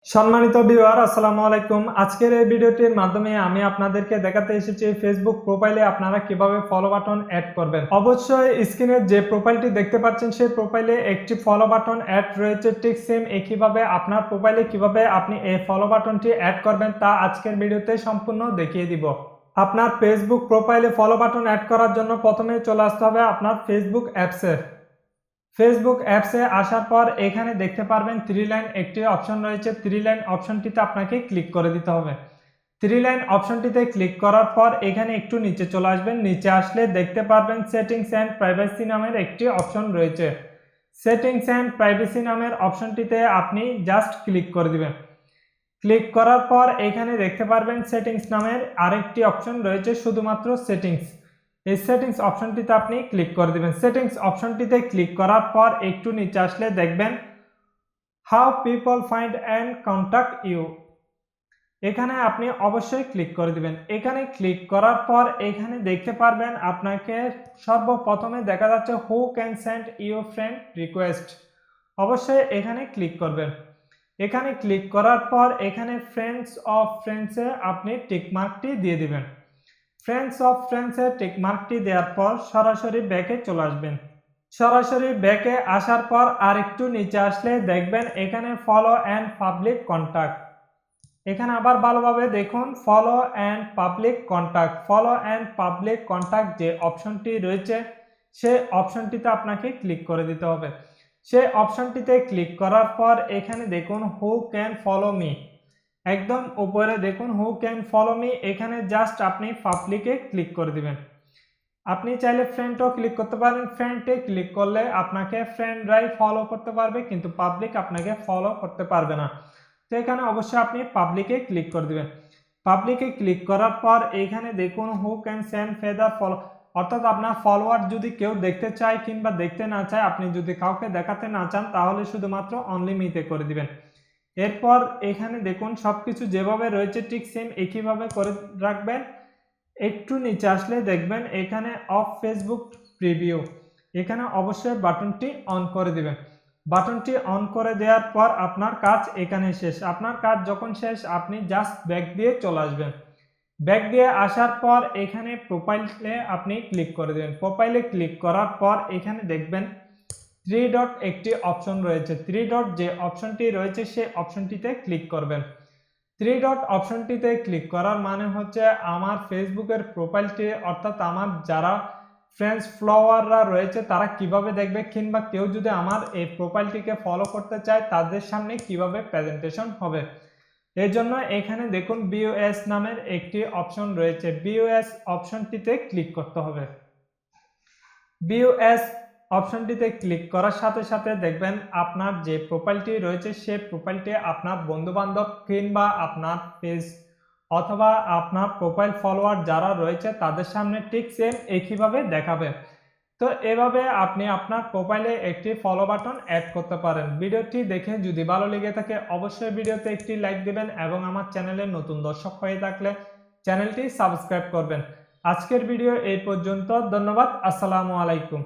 সম্মানিত ভিউয়ার আসসালামু আলাইকুম। আজকের এই ভিডিওটির মাধ্যমে আমি আপনাদেরকে দেখাতে এসেছি ফেসবুক প্রোফাইলে আপনারা কিভাবে ফলো বাটন অ্যাড করবেন। অবশ্যই স্ক্রিনে যে প্রোফাইলটি দেখতে পাচ্ছেন সেই প্রোফাইলে একটি ফলো বাটন অ্যাড রয়েছে, ঠিক সেম একইভাবে আপনার প্রোফাইলে কিভাবে আপনি এই ফলো বাটনটি অ্যাড করবেন তা আজকের ভিডিওতে সম্পূর্ণ দেখিয়ে দিব। আপনার ফেসবুক প্রোফাইলে ফলো বাটন অ্যাড করার জন্য প্রথমে চলে আসতে হবে আপনার ফেসবুক অ্যাপসে। ফেসবুক অ্যাপসে আসার পর এখানে দেখতে পারবেন থ্রি লাইন একটি অপশন রয়েছে। থ্রি লাইন অপশনটিতে আপনাকে ক্লিক করে দিতে হবে। থ্রি লাইন অপশনটিতে ক্লিক করার পর এখানে একটু নিচে চলে আসবেন। নিচে আসলে দেখতে পারবেন সেটিংস অ্যান্ড প্রাইভেসি নামের একটি অপশন রয়েছে। সেটিংস অ্যান্ড প্রাইভেসি নামের অপশনটিতে আপনি জাস্ট ক্লিক করে দিবেন। ক্লিক করার পর এখানে দেখতে পারবেন সেটিংস নামের আরেকটি অপশন রয়েছে, শুধুমাত্র সেটিংস। এই সেটিংস অপশনটিতে আপনি ক্লিক করে দিবেন। সেটিংস অপশনটিতে ক্লিক করার পর একটু নিচে আসলে দেখবেন how people find and contact you, এখানে আপনি অবশ্যই ক্লিক করে দিবেন। এখানে ক্লিক করার পর এখানে দেখতে পারবেন আপনাকে সর্বপ্রথমে দেখা যাচ্ছে who can send you friend request, অবশ্যই এখানে ক্লিক করবেন। এখানে ক্লিক করার পর এখানে ফ্রেন্ডস অফ ফ্রেন্ডসে আপনি টিকমার্কটি দিয়ে দিবেন। ফ্রেন্ডস অফ ফ্রেন্ডসে টিকমার্কটি দেওয়ার পর সরাসরি ব্যাকে চলে আসবেন। সরাসরি ব্যাকে আসার পর আর একটু নিচে আসলে দেখবেন এখানে ফলো অ্যান্ড পাবলিক কন্ট্যাক্ট, এখানে আবার ভালোভাবে দেখুন follow and public contact. Follow and public contact যে অপশনটি রয়েছে সেই অপশনটিতে আপনাকে ক্লিক করে দিতে হবে। সেই অপশনটিতে ক্লিক করার পর এখানে দেখুন হু ক্যান ফলো মি, একদম উপরে দেখুন হু ক্যান ফলো মি, এখানে জাস্ট আপনি পাবলিকে ক্লিক করে দিবেন। আপনি চাইলে ফ্রেন্ডও ক্লিক করতে পারেন। ফ্রেন্ডে ক্লিক করলে আপনাকে ফ্রেন্ডরাই ফলো করতে পারবে, কিন্তু পাবলিক আপনাকে ফলো করতে পারবে না। তো এখানে অবশ্যই আপনি পাবলিকে ক্লিক করে দিবেন। পাবলিকে ক্লিক করার পর এখানে দেখুন হু ক্যান সেন্ড ফেদার ফলো, অর্থাৎ আপনার ফলোয়ার যদি কেউ দেখতে চায় কিংবা দেখতে না চায়, আপনি যদি কাউকে দেখাতে না চান তাহলে শুধুমাত্র অনলি মিতে করে দিবেন। এরপর এখানে দেখুন সবকিছু যেভাবে রয়েছে ঠিক সেম একইভাবে করে রাখবেন। একটু নিচে আসলে দেখবেন এখানে অফ ফেসবুক প্রিভিউ, এখানে অবশ্যই বাটনটি অন করে দিবেন। বাটনটি অন করে দেওয়ার পর আপনার কাজ এখানে শেষ। আপনার কাজ যখন শেষ আপনি জাস্ট ব্যাক দিয়ে চলে আসবেন। ব্যাক দিয়ে আসার পর এখানে প্রোফাইলে আপনি ক্লিক করে দেবেন। প্রোফাইলে ক্লিক করার পর এখানে দেখবেন থ্রি ডট একটি অপশন রয়েছে। থ্রি ডট যে অপশনটি রয়েছে সেই অপশনটিতে ক্লিক করবেন। থ্রি ডট অপশনটিতে ক্লিক করার মানে হচ্ছে আমার ফেসবুকের প্রোফাইলটি, অর্থাৎ আমার যারা ফ্রেন্ডস ফলোয়াররা রয়েছে তারা কিভাবে দেখবে, কিংবা কেউ যদি আমার এই প্রোফাইলটিকে ফলো করতে চায় তাদের সামনে কিভাবে প্রেজেন্টেশন হবে। এর জন্য এখানে দেখুন বিওএস নামের একটি অপশন রয়েছে। বিওএস অপশনটিতে ক্লিক করতে হবে। বিওএস অপশনটিতে ক্লিক করার সাথে সাথে দেখবেন আপনার যে প্রোফাইলটি রয়েছে সেই প্রোফাইলটি আপনার বন্ধুবান্ধব কিংবা আপনার পেজ অথবা আপনার প্রোফাইল ফলোয়ার যারা রয়েছে তাদের সামনে ঠিক সেম একইভাবে দেখাবে। তো এভাবে আপনি আপনার প্রোফাইলে একটি ফলো বাটন অ্যাড করতে পারেন। ভিডিওটি দেখে যদি ভালো লেগে থাকে অবশ্যই ভিডিওতে একটি লাইক দিবেন এবং আমার চ্যানেলে নতুন দর্শক হয়ে থাকলে চ্যানেলটি সাবস্ক্রাইব করবেন। আজকের ভিডিও এই পর্যন্ত, ধন্যবাদ। আসসালামু আলাইকুম।